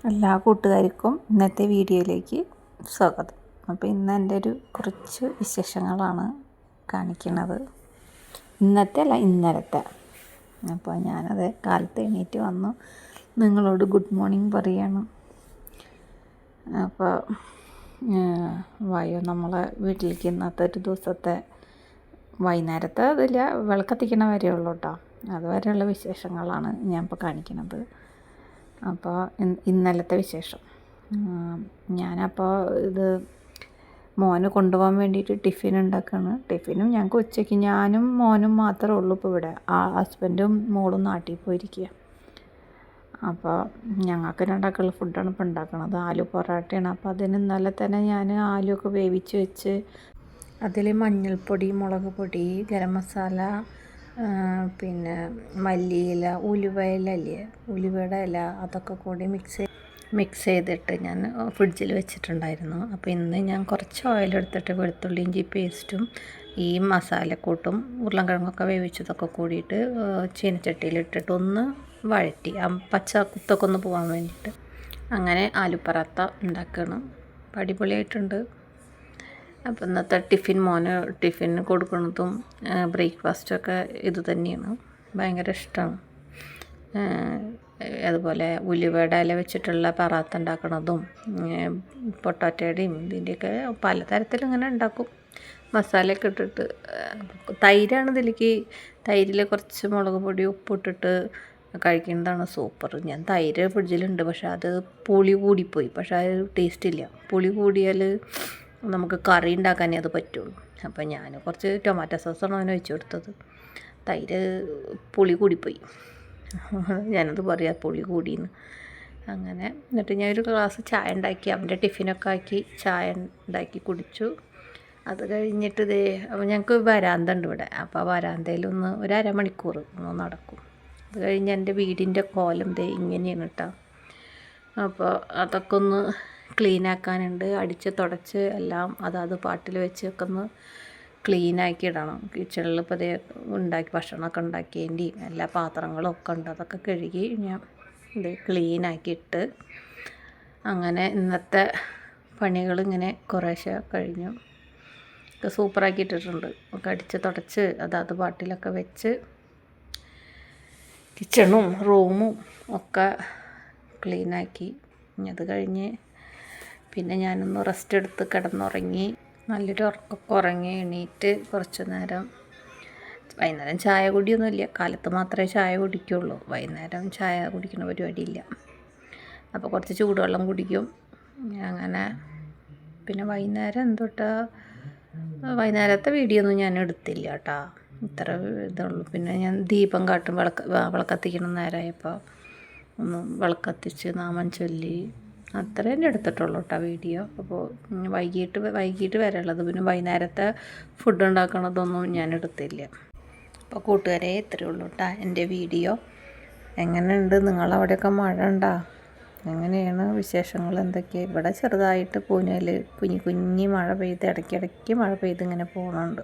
എല്ലാ കൂട്ടുകാർക്കും ഇന്നത്തെ വീഡിയോയിലേക്ക് സ്വാഗതം. അപ്പോൾ ഇന്ന് എൻ്റെ കുറച്ച് വിശേഷങ്ങളാണ് കാണിക്കുന്നത്. ഇന്നത്തെ അല്ല, ഇന്നലത്തെ. അപ്പോൾ ഞാനത് കാലത്ത് എണീറ്റ് വന്നു നിങ്ങളോട് ഗുഡ് മോർണിംഗ് പറയാണ്. അപ്പോൾ നമ്മളെ വീട്ടിലേക്ക് ഇന്നത്തെ ഒരു ദിവസത്തെ വൈകുന്നേരത്തെ അതില്ല, വിളക്കത്തിക്കണ വരെയുള്ളൂ കേട്ടോ. അതുവരെയുള്ള വിശേഷങ്ങളാണ് ഞാൻ ഇപ്പോൾ കാണിക്കുന്നത്. അപ്പോൾ ഇന്നലത്തെ വിശേഷം, ഞാനപ്പോൾ ഇത് മോന് കൊണ്ടുപോകാൻ വേണ്ടിയിട്ട് ടിഫിൻ ഉണ്ടാക്കുകയാണ്. ടിഫിനും ഞങ്ങൾക്ക് ഉച്ചയ്ക്ക് ഞാനും മോനും മാത്രമേ ഉള്ളൂ ഇപ്പോൾ ഇവിടെ. ഹസ്ബൻഡും മോളും നാട്ടിൽ പോയിരിക്കുക. അപ്പോൾ ഞങ്ങൾക്ക് രണ്ടാൾക്കുള്ള ഫുഡാണ് ഇപ്പോൾ ഉണ്ടാക്കുന്നത്. ആലു പൊറോട്ടയാണ്. അപ്പോൾ അതിന് ഇന്നലെ തന്നെ ഞാൻ ആലുവൊക്കെ വേവിച്ച് വെച്ച് അതിൽ മഞ്ഞൾപ്പൊടി, മുളക് പൊടി, ഗരം മസാല, പിന്നെ മല്ലിയില, ഉലുവയില ഇല്ലേ, ഉലുവയുടെ ഇല, അതൊക്കെ കൂടി മിക്സ് ചെയ്തിട്ട് ഞാൻ ഫ്രിഡ്ജിൽ വെച്ചിട്ടുണ്ടായിരുന്നു. അപ്പോൾ ഇന്ന് ഞാൻ കുറച്ച് ഓയിലെടുത്തിട്ട് വെളുത്തുള്ളി ഇഞ്ചി പേസ്റ്റും ഈ മസാലക്കൂട്ടും ഉരുളൻകിഴങ്ങൊക്കെ വേവിച്ചതൊക്കെ കൂടിയിട്ട് ചീനച്ചട്ടിയിലിട്ടിട്ട് ഒന്ന് വഴറ്റി പച്ച കുത്തൊക്കെ ഒന്ന് പോകാൻ വേണ്ടിയിട്ട് അങ്ങനെ ആലു പറാത്ത ഉണ്ടാക്കണം. അടിപൊളിയായിട്ടുണ്ട്. അപ്പോൾ ഇന്നത്തെ ടിഫിന് കൊടുക്കുന്നതും ബ്രേക്ക്ഫാസ്റ്റൊക്കെ ഇത് തന്നെയാണ്. ഭയങ്കര ഇഷ്ടമാണ്. അതുപോലെ ഉലുവയുടെ ഇല വെച്ചിട്ടുള്ള പറാത്ത ഉണ്ടാക്കുന്നതും പൊട്ടാറ്റയുടെയും ഇതിൻ്റെയൊക്കെ പലതരത്തിൽ ഇങ്ങനെ ഉണ്ടാക്കും. മസാലയൊക്കെ ഇട്ടിട്ട് തൈരാണ് ഇതിലേക്ക്. തൈരിൽ കുറച്ച് മുളക് പൊടി ഉപ്പിട്ടിട്ട് കഴിക്കുന്നതാണ് സൂപ്പർ. ഞാൻ തൈര് ഫ്രിഡ്ജിലുണ്ട്, പക്ഷേ അത് പുളി കൂടിപ്പോയി. പക്ഷേ അത് ടേസ്റ്റ് ഇല്ല. പുളി കൂടിയാൽ നമുക്ക് കറി ഉണ്ടാക്കാനേ അത് പറ്റുള്ളൂ. അപ്പോൾ ഞാൻ കുറച്ച് ടൊമാറ്റോ സോസാണ് അതിന് വെച്ച് കൊടുത്തത്. തൈര് പുളി കൂടിപ്പോയി. ഞാനത് പറയാം, പുളി കൂടിയെന്ന്. അങ്ങനെ എന്നിട്ട് ഞാനൊരു ഗ്ലാസ് ചായ ഉണ്ടാക്കി, അവൻ്റെ ടിഫിനൊക്കെ ആക്കി ചായ ഉണ്ടാക്കി കുടിച്ചു. അത് കഴിഞ്ഞിട്ട് അപ്പോൾ ഞങ്ങൾക്ക് വരാന്ത ഉണ്ട് ഇവിടെ. അപ്പോൾ ആ വരാന്തയിലൊന്ന് ഒരു അരമണിക്കൂർ ഒന്ന് നടക്കും. അത് കഴിഞ്ഞ് എൻ്റെ വീടിൻ്റെ കോലം ഇങ്ങനെയാണ് കേട്ടോ. അപ്പോൾ അതൊക്കെ ഒന്ന് ക്ലീനാക്കാനുണ്ട്. അടിച്ച് തുടച്ച് എല്ലാം അതാത് പാട്ടിൽ വെച്ചൊക്കെ ഒന്ന് ക്ലീനാക്കി ഇടണം. കിച്ചണിൽ ഇപ്പോൾ ഭക്ഷണമൊക്കെ ഉണ്ടാക്കിയതിൻ്റെയും എല്ലാ പാത്രങ്ങളും ഒക്കെ ഉണ്ട്. അതൊക്കെ കഴുകി ഞാൻ ക്ലീനാക്കിയിട്ട് അങ്ങനെ ഇന്നത്തെ പണികളിങ്ങനെ കുറേശ്ശെ കഴിഞ്ഞു. ഒക്കെ സൂപ്പറാക്കി ഇട്ടിട്ടുണ്ട്. ഒക്കെ അടിച്ച് തുടച്ച് അതാത് പാട്ടിലൊക്കെ വെച്ച് കിച്ചണും റൂമും ഒക്കെ ക്ലീനാക്കി. അത് കഴിഞ്ഞ് പിന്നെ ഞാനൊന്ന് റെസ്റ്റ് എടുത്ത് കിടന്നുറങ്ങി. നല്ലൊരു ഉറക്കമൊക്കെ ഉറങ്ങി എണീറ്റ് കുറച്ച് നേരം. വൈകുന്നേരം ചായ കുടിയൊന്നുമില്ല. കാലത്ത് മാത്രമേ ചായ കുടിക്കുള്ളൂ. വൈകുന്നേരം ചായ കുടിക്കുന്ന പരിപാടിയില്ല. അപ്പോൾ കുറച്ച് ചൂടുവെള്ളം കുടിക്കും. അങ്ങനെ പിന്നെ വൈകുന്നേരത്തെ വീഡിയോ ഒന്നും ഞാൻ എടുത്തില്ല കേട്ടോ. ഇത്ര ഇതുള്ളൂ. പിന്നെ ഞാൻ ദീപം കാട്ടും. വിളക്കത്തിക്കണം നേരമായപ്പോൾ ഒന്ന് വിളക്കത്തിച്ച് നാമം ചൊല്ലി അത്രേ തന്നെ എടുത്തിട്ടുള്ളൂ കേട്ടോ വീഡിയോ. അപ്പോൾ വൈകിട്ട് വരെയുള്ളത്. പിന്നെ വൈകുന്നേരത്തെ ഫുഡ് ഉണ്ടാക്കണതൊന്നും ഞാൻ എടുത്തില്ല. അപ്പോൾ കൂട്ടുകാരെ ഇത്രയേ ഉള്ളൂ കേട്ടോ എൻ്റെ വീഡിയോ. എങ്ങനെയുണ്ട് നിങ്ങളവിടെയൊക്കെ മഴ ഉണ്ടോ? എങ്ങനെയാണ് വിശേഷങ്ങൾ എന്തൊക്കെ? ഇവിടെ ചെറുതായിട്ട് പൂനയിൽ കുഞ്ഞി മഴ പെയ്ത് ഇടയ്ക്കിടയ്ക്ക് മഴ പെയ്ത് ഇങ്ങനെ പോകുന്നുണ്ട്.